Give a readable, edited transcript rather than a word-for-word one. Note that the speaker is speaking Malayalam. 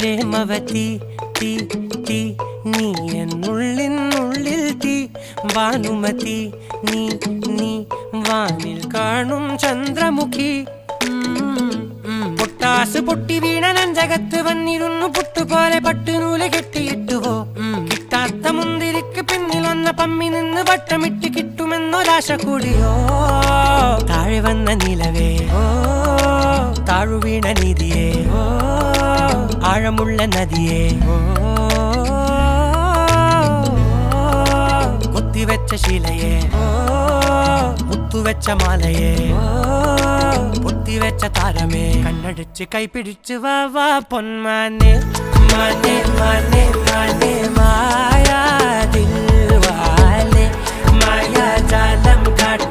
പ്രേമവതി തീ തീ നീ എന്നുള്ളിൽ തീ ഭാനുമതി നീ നീ വാനിൽ കാണും ചന്ദ്രമുഖി പൊട്ടാസ് പൊട്ടി വീണ നെഞ്ചകത്ത് വന്നിരുന്നു പുട്ടുപോലെ പട്ടുനൂല് കെട്ടിയിട്ടുവോ കിട്ടാത്ത മുന്തിരിക്ക് പിന്നിൽ വന്ന പമ്മി നിന്ന് വട്ടമിട്ട് കിട്ടുമെന്നൊരാശ കൂടിയോ താഴെ വന്ന നിലവേ താഴു വീണ നിധിയേ ആഴമുള്ള നദിയേ കൊത്തിവെച്ച ശിലയേ മുത്തുവെച്ച മാലയേ പൊത്തിവെച്ച താരമേ കണ്ണടിച്ച് കൈപിടിച്ച് വാ വാ പൊന്മാനെ മാനെ മാനെ മാനെ മായാ ദിൽവാലെ മായാജാലം കാട്ടി